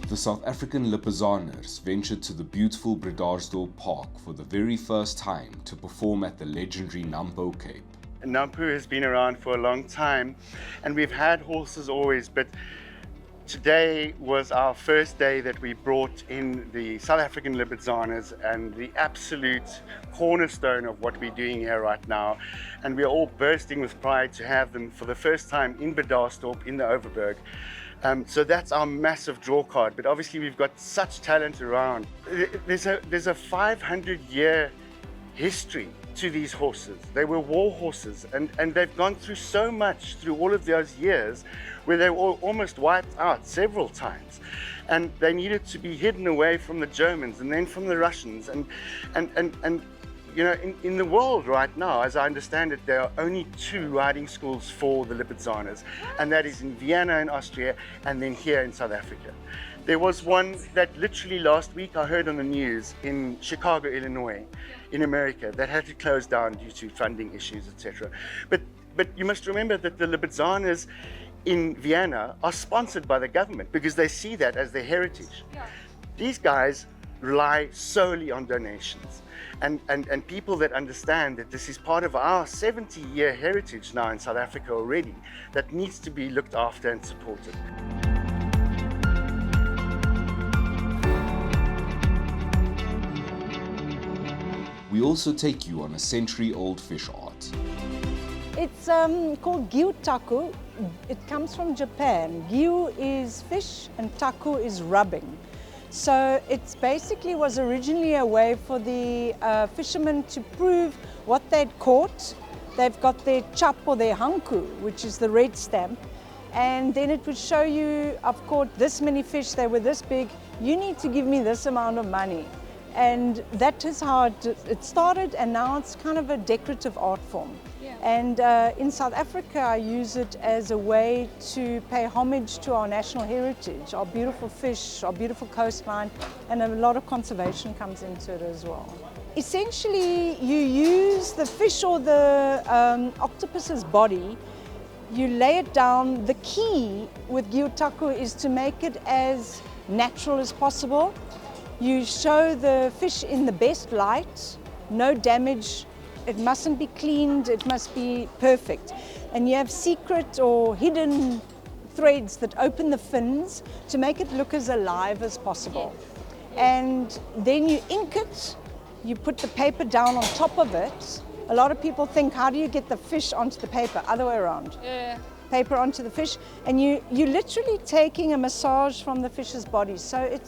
The South African Lippizaners ventured to the beautiful Bredasdorp Park for the very first time to perform at the legendary NAMPO Cape. NAMPO has been around for a long time and we've had horses always, but today was our first day that we brought in the South African Lippizaners and the absolute cornerstone of what we're doing here right now. And we're all bursting with pride to have them for the first time in Bredasdorp in the Overberg. So that's our massive draw card, but obviously we've got such talent around. There's a 500-year history to these horses. They were war horses and they've gone through so much through all of those years where they were almost wiped out several times. And they needed to be hidden away from the Germans and then from the Russians. And you know, in the world right now, as I understand it, there are only 2 riding schools for the Lippizaners, and that is in Vienna in Austria and then here in South Africa. There was one that literally last week I heard on the news in Chicago, Illinois, in America, that had to close down due to funding issues, etc. But you must remember that the Lippizaners in Vienna are sponsored by the government because they see that as their heritage. Yeah. These guys rely solely on donations. And people that understand that this is part of our 70-year heritage now in South Africa already that needs to be looked after and supported. We also take you on a century-old fish art. It's called gyutaku. It comes from Japan. Gyu is fish and taku is rubbing. So it basically was originally a way for the fishermen to prove what they'd caught. They've got their chap or their hanku, which is the red stamp. And then it would show you, I've caught this many fish, they were this big, you need to give me this amount of money. And that is how it started, and now it's kind of a decorative art form. Yeah. And in South Africa, I use it as a way to pay homage to our national heritage, our beautiful fish, our beautiful coastline, and a lot of conservation comes into it as well. Essentially, you use the fish or the octopus's body, you lay it down. The key with gyutaku is to make it as natural as possible. You show the fish in the best light, no damage. It mustn't be cleaned, it must be perfect. And you have secret or hidden threads that open the fins to make it look as alive as possible. And then you ink it, you put the paper down on top of it. A lot of people think, how do you get the fish onto the paper? Other way around. Yeah. Paper onto the fish, and you're literally taking a massage from the fish's body. So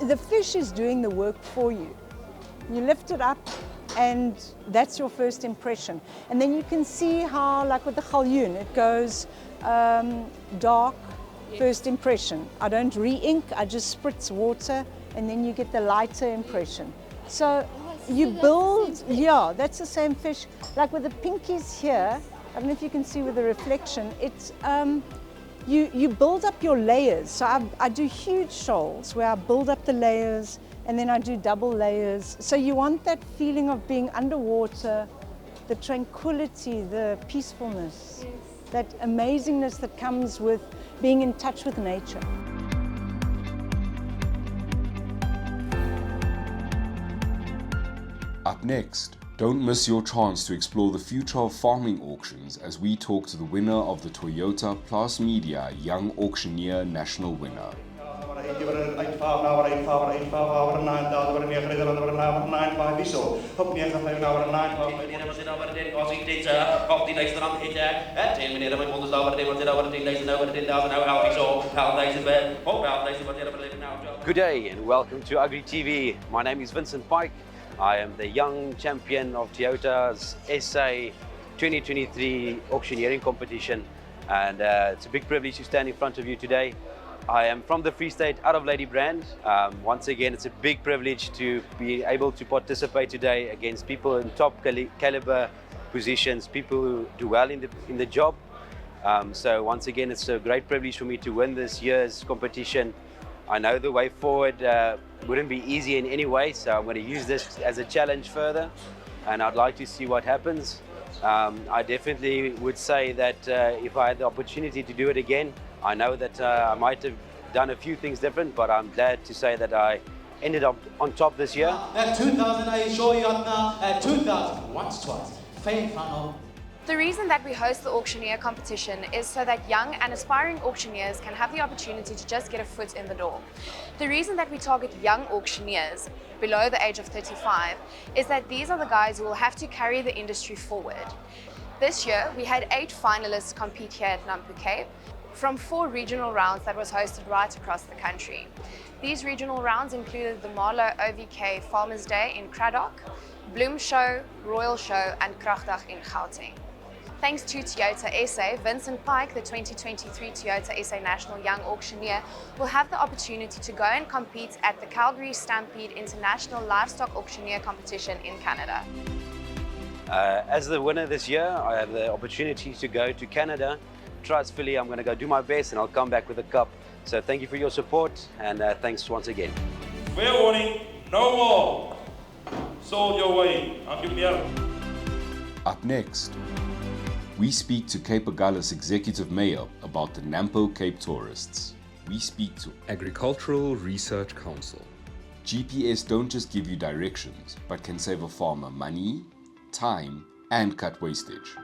the fish is doing the work for you. You lift it up and that's your first impression. And then you can see how, like with the galjoen, it goes dark, first impression. I don't re-ink, I just spritz water and then you get the lighter impression. So you build, yeah, that's the same fish. Like with the pinkies here, I don't know if you can see with the reflection, it's you build up your layers. So I do huge shoals where I build up the layers and then I do double layers. So you want that feeling of being underwater, the tranquility, the peacefulness, yes, that amazingness that comes with being in touch with nature. Up next, don't miss your chance to explore the future of farming auctions as we talk to the winner of the Toyota Plus Media Young Auctioneer National Winner. Good day and welcome to Agri TV. My name is Vincent Pike. I am the young champion of Toyota's SA 2023 auctioneering competition, and it's a big privilege to stand in front of you today. I am from the Free State, out of Ladybrand. Once again, it's a big privilege to be able to participate today against people in top caliber positions, people who do well in the job. So once again, it's a great privilege for me to win this year's competition. I know the way forward wouldn't be easy in any way, so I'm going to use this as a challenge further, and I'd like to see what happens. I definitely would say that if I had the opportunity to do it again, I know that I might have done a few things different, but I'm glad to say that I ended up on top this year. 2000 once twice. The reason that we host the auctioneer competition is so that young and aspiring auctioneers can have the opportunity to just get a foot in the door. The reason that we target young auctioneers below the age of 35 is that these are the guys who will have to carry the industry forward. This year, we had 8 finalists compete here at NAMPO Cape from 4 regional rounds that was hosted right across the country. These regional rounds included the Marlow OVK Farmers Day in Cradock, Bloem Show, Royal Show and Kragdag in Gauteng. Thanks to Toyota SA, Vincent Pike, the 2023 Toyota SA National Young Auctioneer, will have the opportunity to go and compete at the Calgary Stampede International Livestock Auctioneer Competition in Canada. As the winner this year, I have the opportunity to go to Canada. Trustfully, I'm going to go do my best and I'll come back with a cup. So thank you for your support and thanks once again. Fair warning, no more. Sold your way. Up next, we speak to Cape Agulhas Executive Mayor about the NAMPO Cape tourists. We speak to Agricultural Research Council. GPS don't just give you directions, but can save a farmer money, time, and cut wastage.